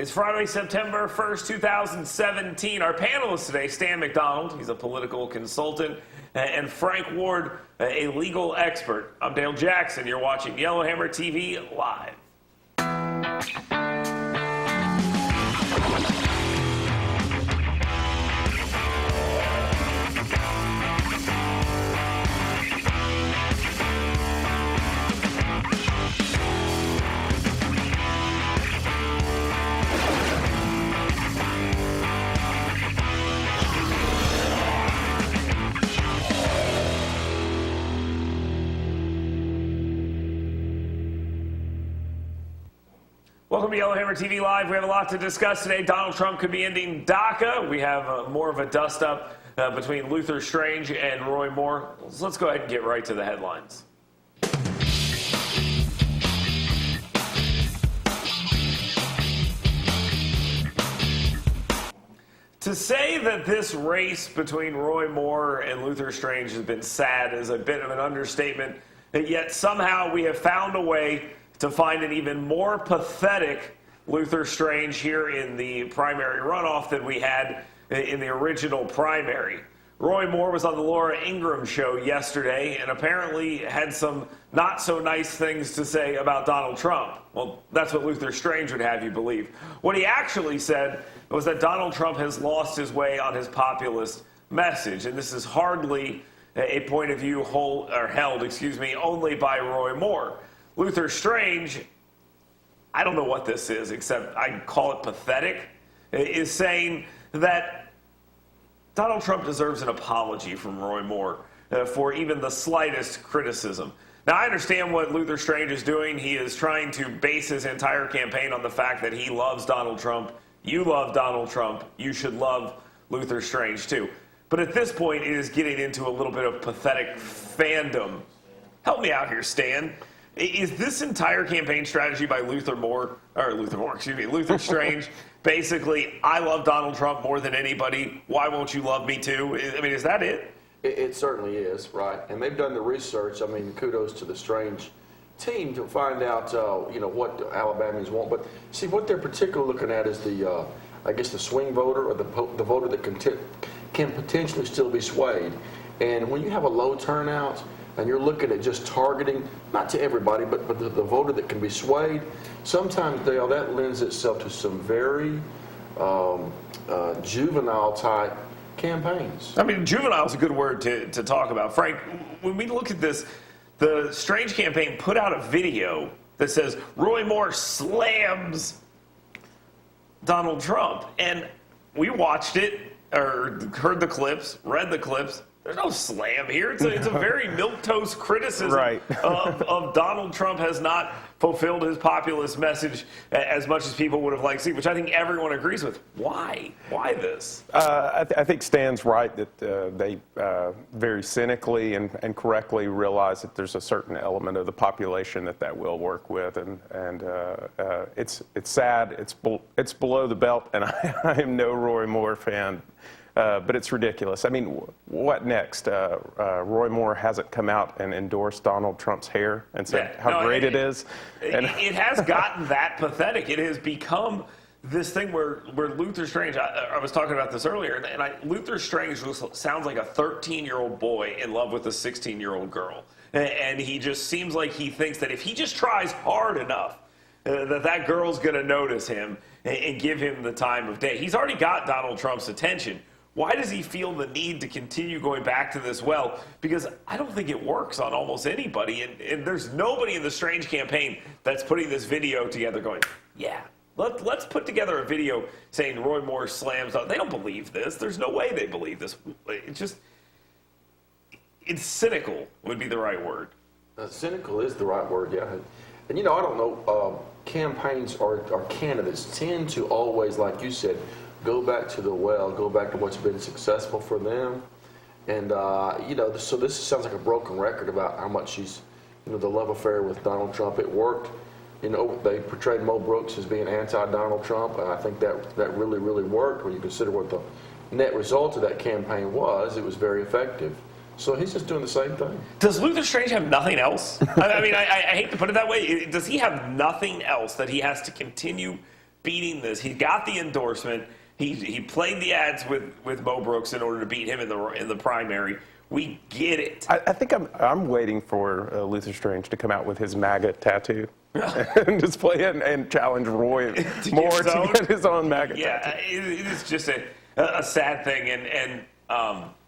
It's Friday, September 1st, 2017. Our panelists today, Stan McDonald, he's a political consultant, and Frank Ward, a legal expert. I'm Dale Jackson. You're watching Yellowhammer TV Live. Welcome to Yellowhammer TV Live. We have a lot to discuss today. Donald Trump could be ending DACA. We have more of a dust-up between Luther Strange and Roy Moore. So let's go ahead and get right to the headlines. To say that this race between Roy Moore and Luther Strange has been sad is a bit of an understatement, yet somehow we have found a way to find an even more pathetic Luther Strange here in the primary runoff than we had in the original primary. Roy Moore was on the Laura Ingraham show yesterday and apparently had some not so nice things to say about Donald Trump. Well, that's what Luther Strange would have you believe. What he actually said was that Donald Trump has lost his way on his populist message, and this is hardly a point of view held only by Roy Moore. Luther Strange, I don't know what this is, except I call it pathetic, is saying that Donald Trump deserves an apology from Roy Moore for even the slightest criticism. Now, I understand what Luther Strange is doing. He is trying to base his entire campaign on the fact that he loves Donald Trump. You love Donald Trump. You should love Luther Strange, too. But at this point, it is getting into a little bit of pathetic fandom. Help me out here, Stan. Is this entire campaign strategy by Luther Strange, basically, I love Donald Trump more than anybody, why won't you love me too? I mean, is that it? It certainly is, right. And they've done the research. I mean, kudos to the Strange team to find out, what Alabamians want. But see, what they're particularly looking at is the, the swing voter or the voter that can potentially still be swayed. And when you have a low turnout, and you're looking at just targeting, not to everybody, but the voter that can be swayed, sometimes, Dale, that lends itself to some very juvenile-type campaigns. I mean, juvenile is a good word to talk about. Frank, when we look at this, the Strange campaign put out a video that says, Roy Moore slams Donald Trump. And we watched it, or heard the clips, read the clips. There's no slam here. It's a very milquetoast criticism of Donald Trump has not fulfilled his populist message as much as people would have liked to see, which I think everyone agrees with. Why? Why this? I think Stan's right that they very cynically and correctly realize that there's a certain element of the population that will work with, and it's sad. It's below the belt, and I am no Roy Moore fan. But it's ridiculous. I mean, what next? Roy Moore hasn't come out and endorsed Donald Trump's hair and said how great it is. And it has gotten that pathetic. It has become this thing where Luther Strange, I was talking about this earlier, and Luther Strange sounds like a 13-year-old boy in love with a 16-year-old girl. And he just seems like he thinks that if he just tries hard enough, that girl's going to notice him and give him the time of day. He's already got Donald Trump's attention. Why does he feel the need to continue going back to this well? Because I don't think it works on almost anybody. And there's nobody in the Strange campaign that's putting this video together going, yeah, let's put together a video saying Roy Moore slams. They don't believe this. There's no way they believe this. It's cynical would be the right word. Cynical is the right word, yeah. And, I don't know, campaigns or candidates tend to always, like you said, go back to the well, go back to what's been successful for them. And, so this sounds like a broken record about how much she's, the love affair with Donald Trump. It worked. They portrayed Mo Brooks as being anti-Donald Trump, and I think that really, really worked when you consider what the net result of that campaign was. It was very effective. So he's just doing the same thing. Does Luther Strange have nothing else? I hate to put it that way. Does he have nothing else that he has to continue beating this. He got the endorsement. He played the ads with Mo Brooks in order to beat him in the primary. We get it. I think I'm waiting for Luther Strange to come out with his MAGA tattoo and display it and challenge Roy Moore to get his own MAGA tattoo. Yeah, it's just a sad thing. And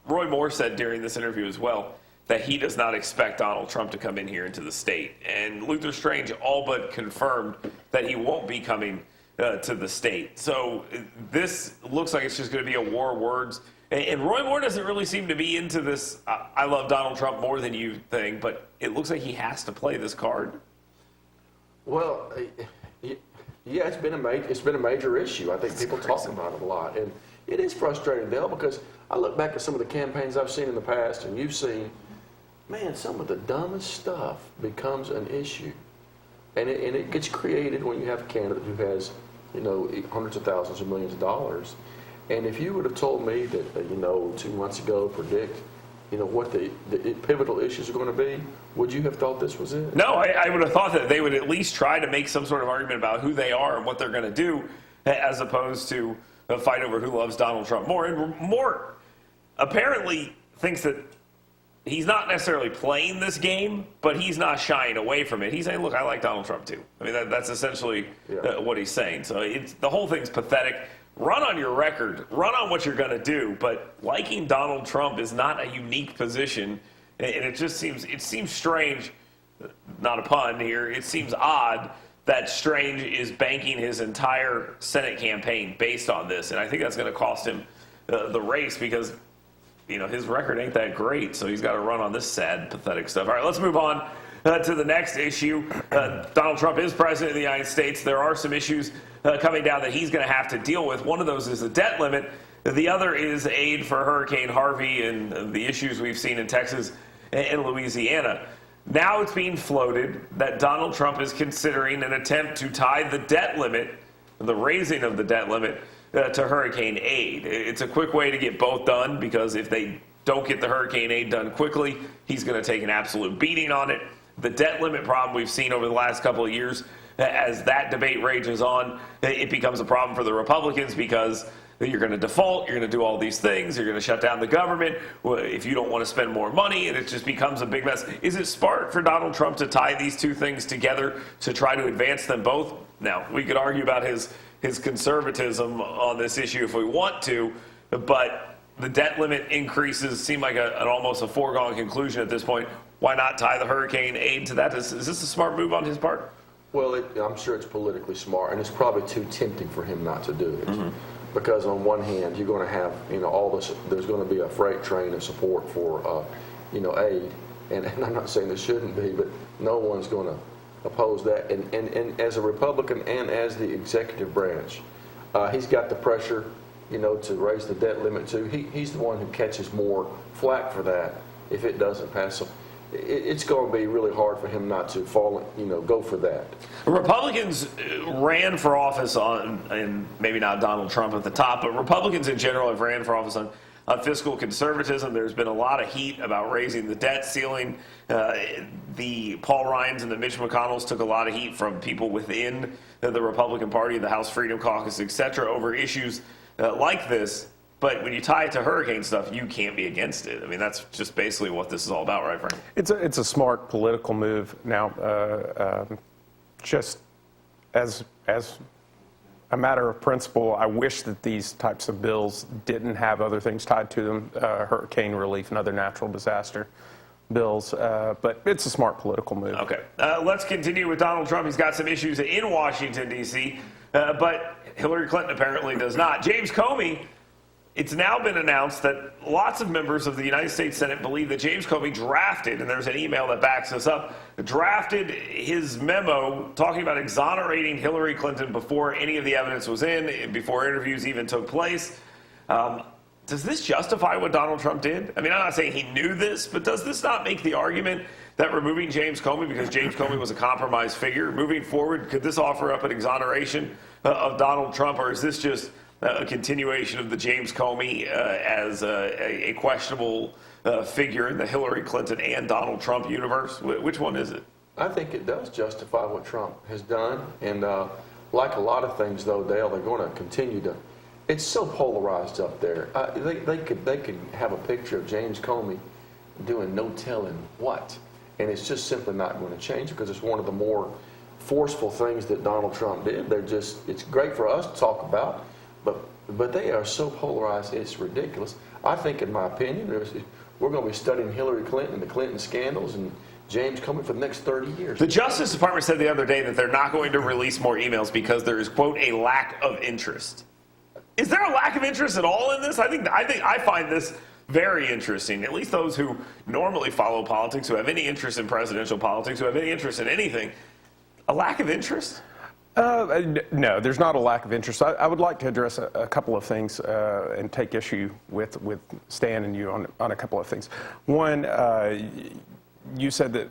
Roy Moore said during this interview as well that he does not expect Donald Trump to come in here into the state. And Luther Strange all but confirmed that he won't be coming to the state. So this looks like it's just going to be a war of words. And Roy Moore doesn't really seem to be into this I love Donald Trump more than you thing, but it looks like he has to play this card. Well, yeah, it's been a major issue. I think people talk about it a lot. And it is frustrating, Dale, because I look back at some of the campaigns I've seen in the past, and you've seen, man, some of the dumbest stuff becomes an issue. And it gets created when you have a candidate who has, hundreds of thousands or millions of dollars. And if you would have told me that, 2 months ago, predict, what the pivotal issues are going to be, would you have thought this was it? No, I would have thought that they would at least try to make some sort of argument about who they are and what they're going to do, as opposed to a fight over who loves Donald Trump more. And Moore apparently thinks that he's not necessarily playing this game, but he's not shying away from it. He's saying, look, I like Donald Trump too. I mean, that's essentially what he's saying. So the whole thing's pathetic. Run on your record. Run on what you're going to do. But liking Donald Trump is not a unique position. And it seems strange, not a pun here, it seems odd that Strange is banking his entire Senate campaign based on this. And I think that's going to cost him the race because, his record ain't that great. So he's got to run on this sad, pathetic stuff. All right, let's move on to the next issue. Donald Trump is president of the United States. There are some issues coming down that he's going to have to deal with. One of those is the debt limit. The other is aid for Hurricane Harvey and the issues we've seen in Texas and Louisiana. Now it's being floated that Donald Trump is considering an attempt to tie the debt limit, the raising of the debt limit, to hurricane aid. It's a quick way to get both done because if they don't get the hurricane aid done quickly, he's going to take an absolute beating on it. The debt limit problem we've seen over the last couple of years, as that debate rages on, it becomes a problem for the Republicans because you're going to default, you're going to do all these things, you're going to shut down the government if you don't want to spend more money, and it just becomes a big mess. Is it smart for Donald Trump to tie these two things together to try to advance them both? Now, we could argue about his conservatism on this issue if we want to, but the debt limit increases seem like an almost a foregone conclusion at this point. Why not tie the hurricane aid to that? Is this a smart move on his part? Well, I'm sure it's politically smart, and it's probably too tempting for him not to do it. Mm-hmm. Because on one hand, you're going to have, all this. There's going to be a freight train of support for, aid, and I'm not saying there shouldn't be, but no one's going to oppose that. And as a Republican and as the executive branch, he's got the pressure, to raise the debt limit too. He's the one who catches more flack for that if it doesn't pass. So it's going to be really hard for him not to go for that. Republicans ran for office and maybe not Donald Trump at the top, but Republicans in general have ran for office on fiscal conservatism. There's been a lot of heat about raising the debt ceiling. The Paul Ryans and the Mitch McConnells took a lot of heat from people within the Republican Party, the House Freedom Caucus, et cetera, over issues like this. But when you tie it to hurricane stuff, you can't be against it. I mean, that's just basically what this is all about, right, Frank? It's a smart political move. Now, just as a matter of principle, I wish that these types of bills didn't have other things tied to them, hurricane relief and other natural disaster bills. But it's a smart political move. Okay. Let's continue with Donald Trump. He's got some issues in Washington, D.C., but Hillary Clinton apparently does not. James Comey. It's now been announced that lots of members of the United States Senate believe that James Comey drafted, and there's an email that backs this up, drafted his memo talking about exonerating Hillary Clinton before any of the evidence was in, before interviews even took place. Does this justify what Donald Trump did? I mean, I'm not saying he knew this, but does this not make the argument that removing James Comey, because James Comey was a compromised figure, moving forward, could this offer up an exoneration of Donald Trump, or is this just a continuation of the James Comey as a questionable figure in the Hillary Clinton and Donald Trump universe? Which one is it? I think it does justify what Trump has done. And like a lot of things, though, Dale, they're going to continue to. It's so polarized up there. They could have a picture of James Comey doing no telling what, and it's just simply not going to change because it's one of the more forceful things that Donald Trump did. It's great for us to talk about, but they are so polarized, it's ridiculous. I think, in my opinion, we're going to be studying Hillary Clinton and the Clinton scandals and James Comey for the next 30 years. The Justice Department said the other day that they're not going to release more emails because there is, quote, a lack of interest. Is there a lack of interest at all in this? I find this very interesting. At least those who normally follow politics, who have any interest in presidential politics, who have any interest in anything. A lack of interest? No, there's not a lack of interest. I would like to address a couple of things and take issue with Stan and you on a couple of things. One, you said that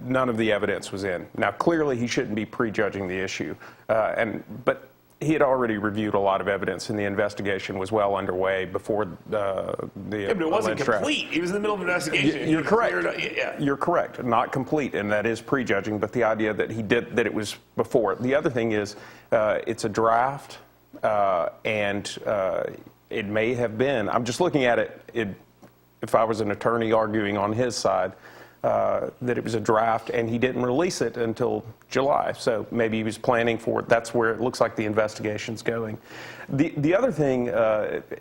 none of the evidence was in. Now, clearly, he shouldn't be prejudging the issue, but he had already reviewed a lot of evidence, and the investigation was well underway before the Yeah, but it wasn't complete. He was in the middle of an investigation. You're correct. You're correct. Not complete, and that is prejudging. But the idea that it was before. The other thing is, it's a draft, and it may have been. I'm just looking at it. If I was an attorney arguing on his side, that it was a draft, and he didn't release it until July. So maybe he was planning for it. That's where it looks like the investigation's going. The other thing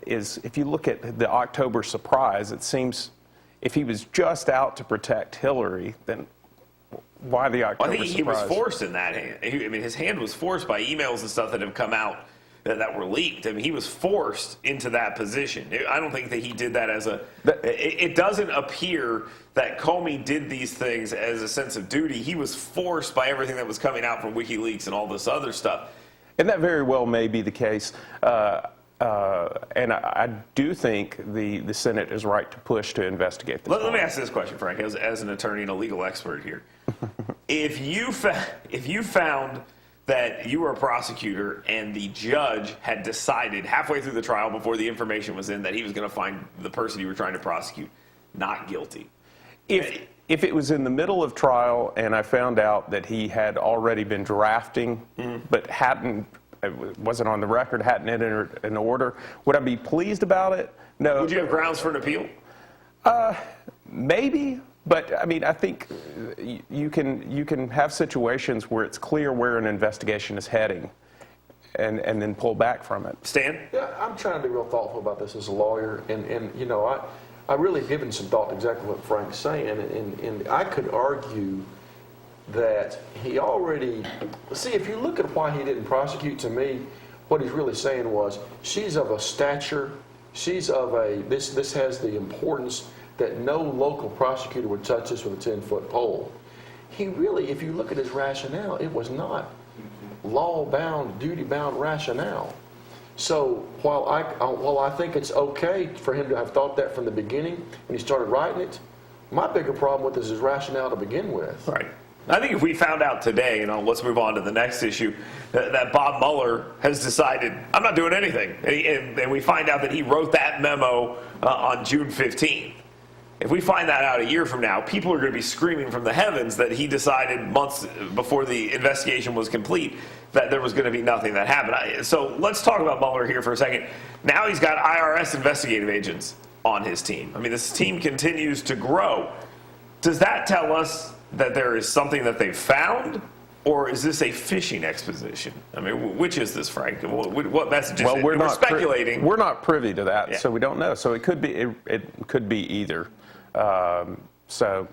is, if you look at the October surprise, it seems if he was just out to protect Hillary, then why the October surprise? I think he was forced in that hand. His hand was forced by emails and stuff that have come out that were leaked. He was forced into that position. I don't think that he did that as it doesn't appear that Comey did these things as a sense of duty. He was forced by everything that was coming out from WikiLeaks and all this other stuff. And that very well may be the case. And I do think the Senate is right to push to investigate this. Let me ask this question, Frank, as an attorney and a legal expert here. If you found that you were a prosecutor and the judge had decided halfway through the trial before the information was in that he was going to find the person you were trying to prosecute not guilty. If it was in the middle of trial and I found out that he had already been drafting but it wasn't on the record, hadn't entered an order, would I be pleased about it? No. Would you have grounds for an appeal? Maybe. But I think you can have situations where it's clear where an investigation is heading, and then pull back from it. Stan? Yeah, I'm trying to be real thoughtful about this as a lawyer, and I really given some thought to exactly what Frank's saying, and I could argue that he already if you look at why he didn't prosecute, to me, what he's really saying was she's of a stature, she's of this has the importance that no local prosecutor would touch this with a 10-foot pole. He really, if you look at his rationale, it was not law-bound, duty-bound rationale. So while I think it's okay for him to have thought that from the beginning when he started writing it, my bigger problem with this is his rationale to begin with. Right. I think if we found out today, let's move on to the next issue, that Bob Mueller has decided, I'm not doing anything, and we find out that he wrote that memo on June 15th. If we find that out a year from now, people are going to be screaming from the heavens that he decided months before the investigation was complete that there was going to be nothing that happened. So let's talk about Mueller here for a second. Now he's got IRS investigative agents on his team. This team continues to grow. Does that tell us that there is something that they've found, or is this a fishing expedition? Which is this, Frank? What message is it? We're not speculating. We're not privy to that, Yeah. so we don't know. So it could be either. So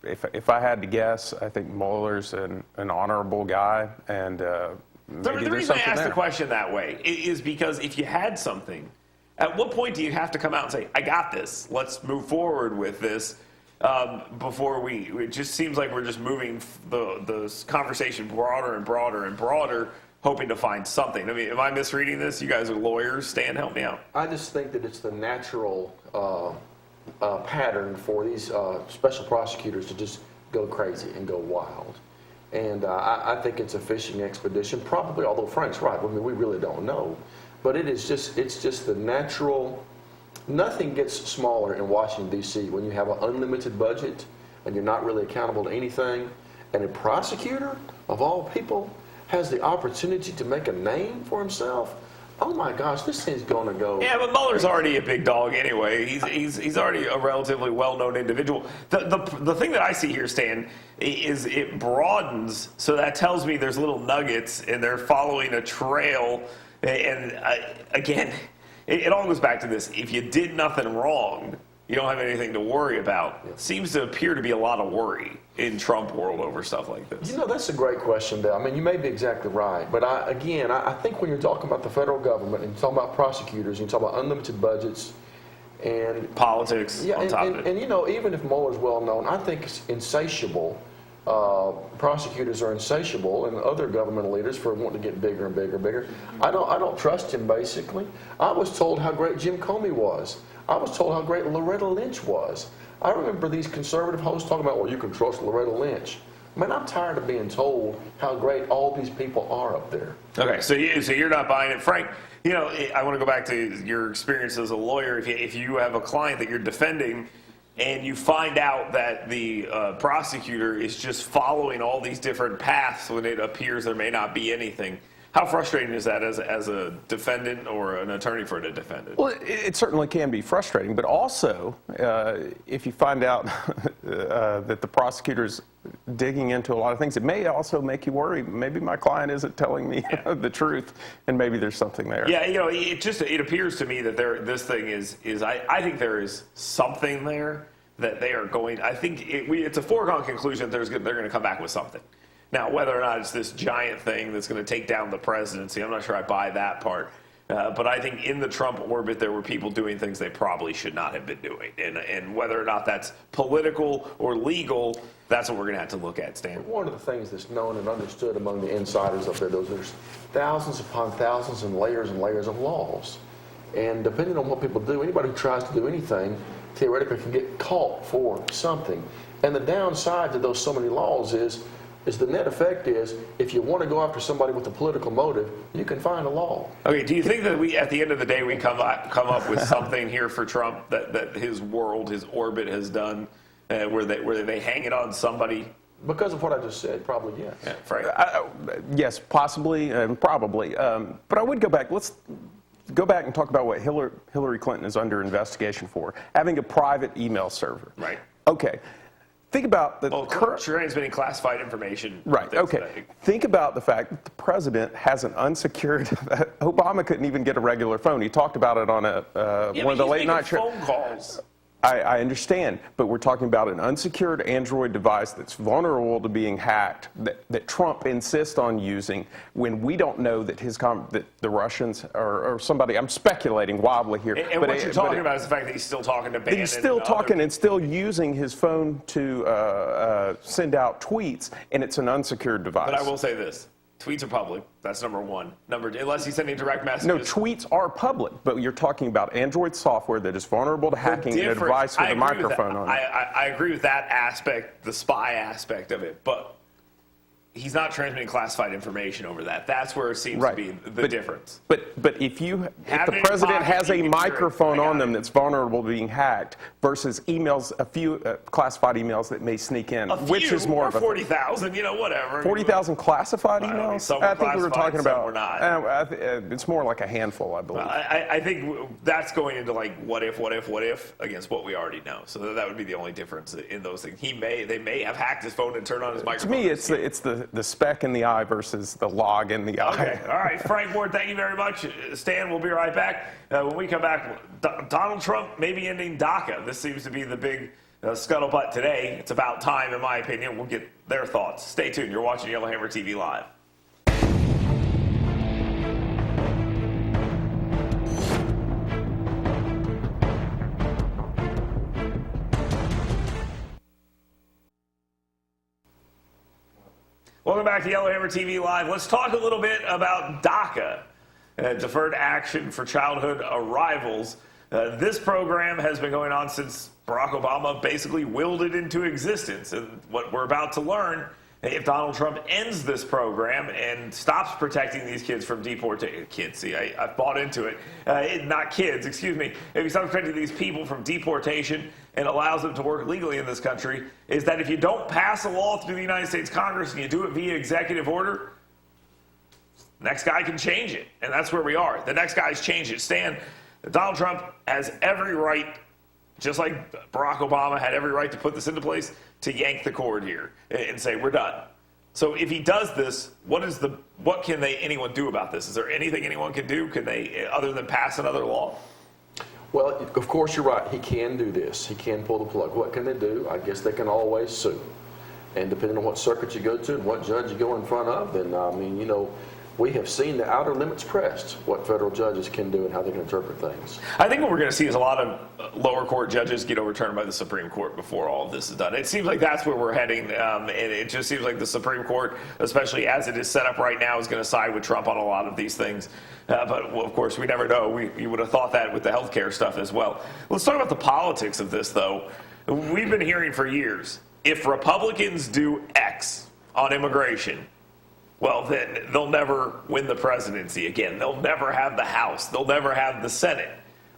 if I had to guess, I think Mueller's an honorable guy, and maybe the there's reason I something ask there. the question that way is because if you had something, at what point do you have to come out and say, I got this, let's move forward with this, before it just seems like we're just moving the conversation broader and broader and broader, hoping to find something. Am I misreading this? You guys are lawyers. Stan, help me out. I just think that it's the natural pattern for these special prosecutors to just go crazy and go wild. And I think it's a fishing expedition, probably, although Frank's right. We really don't know. But it's just the natural. Nothing gets smaller in Washington, D.C. when you have an unlimited budget and you're not really accountable to anything. And a prosecutor, of all people, has the opportunity to make a name for himself, oh my gosh, this thing's going to go. Yeah, but Mueller's already a big dog anyway. He's already a relatively well-known individual. The thing that I see here, Stan, is it broadens, so that tells me there's little nuggets and they're following a trail. And again, it all goes back to this. If you did nothing wrong, you don't have anything to worry about. Yeah. Seems to appear to be a lot of worry in Trump world over stuff like this. You know, that's a great question, Dale. I mean, you may be exactly right. But I think when you're talking about the federal government and you're talking about prosecutors, and you're talking about unlimited budgets and Politics on top of it. And, you know, even if Mueller's well known, I think it's insatiable. Prosecutors are insatiable, and other government leaders for wanting to get bigger and bigger and bigger. I don't trust him, basically. I was told how great Jim Comey was. I was told how great Loretta Lynch was. I remember these conservative hosts talking about, well, you can trust Loretta Lynch. Man, I'm tired of being told how great all these people are up there. Okay, so you're not buying it. Frank, you know, I want to go back to your experience as a lawyer. If you have a client that you're defending and you find out that the prosecutor is just following all these different paths when it appears there may not be anything, how frustrating is that as a defendant or an attorney for the defendant? Well, it certainly can be frustrating, but also if you find out that the prosecutor's digging into a lot of things, it may also make you worry. Maybe my client isn't telling me the truth, and maybe there's something there. Yeah, you know, it appears to me that this thing is I think there is something there that they are going. I think it's a foregone conclusion that they're going to come back with something. Now, whether or not it's this giant thing that's going to take down the presidency, I'm not sure I buy that part. But I think in the Trump orbit, there were people doing things they probably should not have been doing. And whether or not that's political or legal, that's what we're going to have to look at, Stan. One of the things that's known and understood among the insiders up there, there's thousands upon thousands and layers of laws. And depending on what people do, anybody who tries to do anything theoretically can get caught for something. And the downside to those so many laws is the net effect is if you want to go after somebody with a political motive, you can find a law. Okay, do you think that at the end of the day, we come up with something here for Trump that his world, his orbit has done, where they hang it on somebody? Because of what I just said, probably yes. Yeah, Frank. Yes, possibly and probably. But I would go back. Let's go back and talk about what Hillary Clinton is under investigation for, having a private email server. Right. Okay. Think about the current transmitting classified information. Right. Okay. Think about the fact that the president has an unsecured. Obama couldn't even get a regular phone. He talked about it on one of the late night shows. Phone calls. I understand, but we're talking about an unsecured Android device that's vulnerable to being hacked, that Trump insists on using when we don't know that that the Russians or somebody. I'm speculating wildly here. And what you're talking about is the fact that he's still talking to Bannon. He's still talking and still using his phone to send out tweets, and it's an unsecured device. But I will say this. Tweets are public. That's number one. Unless he's sending direct messages. No, tweets are public, but you're talking about Android software that is vulnerable to hacking a device with a microphone on it. I agree with that aspect, the spy aspect of it, but he's not transmitting classified information over that. That's where it seems to be the difference. But if the president has a microphone on them that's vulnerable to being hacked versus emails, a few classified emails that may sneak in, which is more of a 40,000, whatever. 40,000 classified emails? I think we were talking about. We're not. It's more like a handful, I believe. I think that's going into like what if against what we already know. So that would be the only difference in those things. They may have hacked his phone and turned on his microphone. To me, it's the speck in the eye versus the log in the eye. Okay. All right, Frank Ward, thank you very much. Stan, we'll be right back. When we come back, Donald Trump may be ending DACA. This seems to be the big scuttlebutt today. It's about time, in my opinion. We'll get their thoughts. Stay tuned. You're watching Yellowhammer TV Live. Welcome back to Yellowhammer TV Live. Let's talk a little bit about DACA, Deferred Action for Childhood Arrivals. This program has been going on since Barack Obama basically willed it into existence. And what we're about to learn, if Donald Trump ends this program and stops protecting these kids from deportation, kids, see, I bought into it, not kids, excuse me, if he stops protecting these people from deportation and allows them to work legally in this country, is that if you don't pass a law through the United States Congress and you do it via executive order, Next guy can change it, and that's where we are. The next guy's changed it. Stan, Donald Trump has every right, just like Barack Obama had every right to put this into place, to yank the cord here and say, we're done. So if he does this, what can anyone do about this? Is there anything anyone can do? Can they, other than pass another law? Well, of course, you're right. He can do this. He can pull the plug. What can they do? I guess they can always sue. And depending on what circuit you go to and what judge you go in front of, then, I mean, you know, we have seen the outer limits pressed, what federal judges can do and how they can interpret things. I think what we're going to see is a lot of lower court judges get overturned by the Supreme Court before all of this is done. It seems like that's where we're heading, and it just seems like the Supreme Court, especially as it is set up right now, is going to side with Trump on a lot of these things. But, well, of course, we never know. You would have thought that with the health care stuff as well. Let's talk about the politics of this, though. We've been hearing for years, if Republicans do X on immigration, well, then they'll never win the presidency again. They'll never have the House. They'll never have the Senate.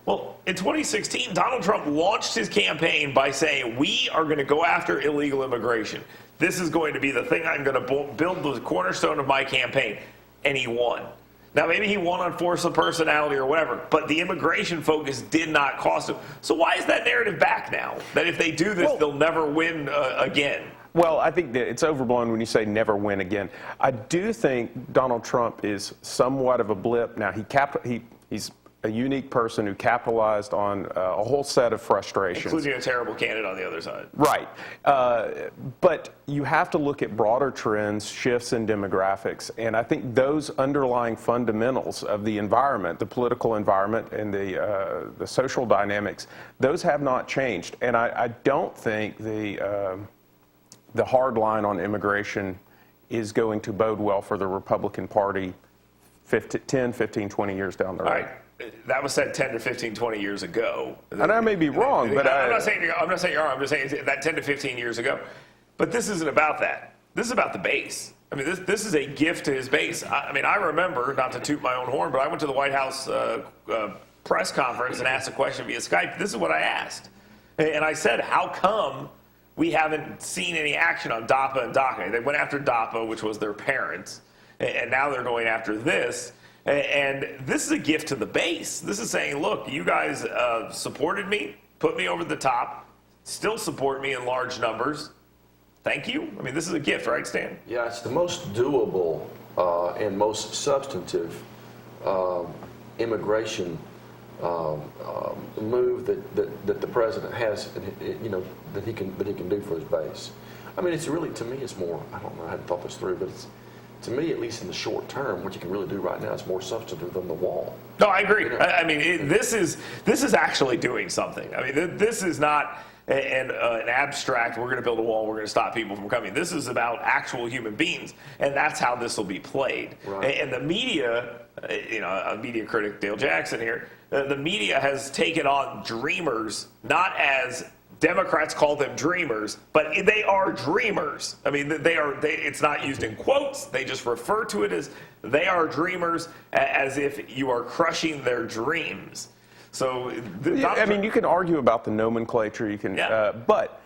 Well, in 2016, Donald Trump launched his campaign by saying, we are going to go after illegal immigration. This is going to be the thing I'm going to build the cornerstone of my campaign. And he won. Now, maybe he won on force of personality or whatever, but the immigration focus did not cost him. So why is that narrative back now? That if they do this, they'll never win again? Well, I think that it's overblown when you say never win again. I do think Donald Trump is somewhat of a blip. Now, he's a unique person who capitalized on a whole set of frustrations. Including a terrible candidate on the other side. Right. But you have to look at broader trends, shifts in demographics, and I think those underlying fundamentals of the environment, the political environment, and the social dynamics, those have not changed. And I don't think the hard line on immigration is going to bode well for the Republican Party 10, 15, 20 years down the road. All right. That was said 10 to 15, 20 years ago. And I may be wrong, but I'm not saying you're wrong. I'm just saying that 10 to 15 years ago. But this isn't about that. This is about the base. I mean, this is a gift to his base. I mean, I remember, not to toot my own horn, but I went to the White House press conference and asked a question via Skype. This is what I asked. And I said, how come we haven't seen any action on DAPA and DACA? They went after DAPA, which was their parents, and now they're going after this. And this is a gift to the base. This is saying, look, you guys supported me, put me over the top, still support me in large numbers. Thank you. I mean, this is a gift, right, Stan? Yeah, it's the most doable and most substantive immigration move that the president has, you know, that he can do for his base. I mean, it's really, to me, it's more. I don't know. I hadn't thought this through, but it's, to me, at least in the short term, what you can really do right now is more substantive than the wall. No, I agree. You know? I mean, this is actually doing something. I mean, this is not an abstract, we're going to build a wall, we're going to stop people from coming. This is about actual human beings, and that's how this will be played. Right. And the media, you know, a media critic, Dale Jackson here, the media has taken on dreamers, not as Democrats call them dreamers, but they are dreamers. I mean, it's not used in quotes. They just refer to it as they are dreamers, as if you are crushing their dreams. So, I mean, you can argue about the nomenclature. You can, but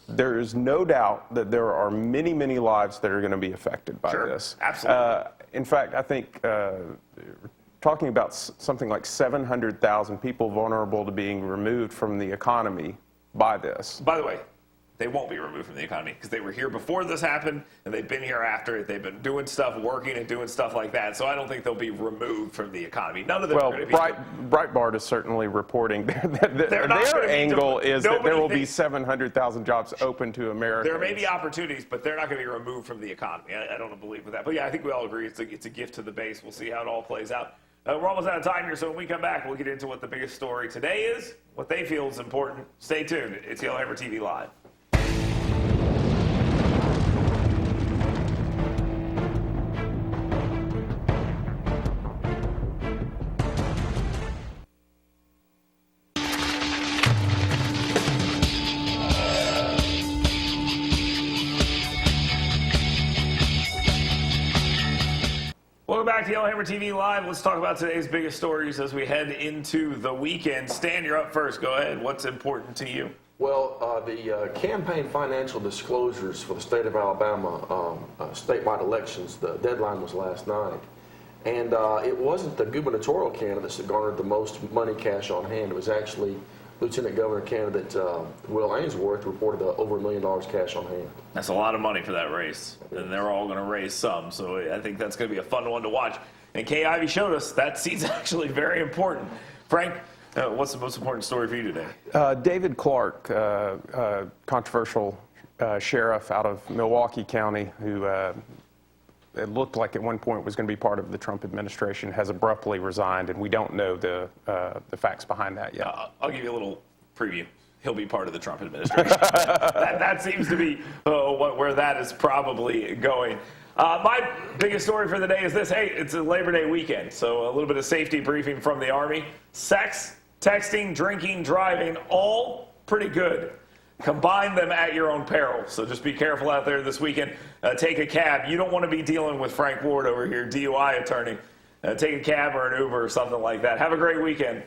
there is no doubt that there are many, many lives that are going to be affected by this. Absolutely. In fact, I think talking about something like 700,000 people vulnerable to being removed from the economy by this. By the way, they won't be removed from the economy because they were here before this happened, and they've been here after it. They've been doing stuff, working and doing stuff like that. So I don't think they'll be removed from the economy. None of them are going to be. Breitbart is certainly reporting that their angle is that there will be 700,000 jobs open to Americans. There may be opportunities, but they're not going to be removed from the economy. I don't believe that. But yeah, I think we all agree it's a gift to the base. We'll see how it all plays out. We're almost out of time here, so when we come back, we'll get into what the biggest story today is, what they feel is important. Stay tuned. It's Yellowhammer TV Live. Welcome back to Yellowhammer TV Live. Let's talk about today's biggest stories as we head into the weekend. Stan, you're up first. Go ahead. What's important to you? Well, the campaign financial disclosures for the state of Alabama statewide elections, the deadline was last night. And it wasn't the gubernatorial candidates that garnered the most money cash on hand. It was actually Lieutenant Governor candidate Will Ainsworth reported over $1 million cash on hand. That's a lot of money for that race, and they're all going to raise some. So I think that's going to be a fun one to watch. And Kay Ivey showed us that seat's actually very important. Frank, what's the most important story for you today? David Clark, controversial sheriff out of Milwaukee County, who it looked like at one point was going to be part of the Trump administration, has abruptly resigned, and we don't know the facts behind that yet. I'll give you a little preview. He'll be part of the Trump administration. that seems to be where that is probably going. My biggest story for the day is this. Hey, it's a Labor Day weekend, so a little bit of safety briefing from the Army. Sex, texting, drinking, driving, all pretty good. Combine them at your own peril. So just be careful out there this weekend. Take a cab. You don't want to be dealing with Frank Ward over here, DUI attorney. Take a cab or an Uber or something like that. Have a great weekend.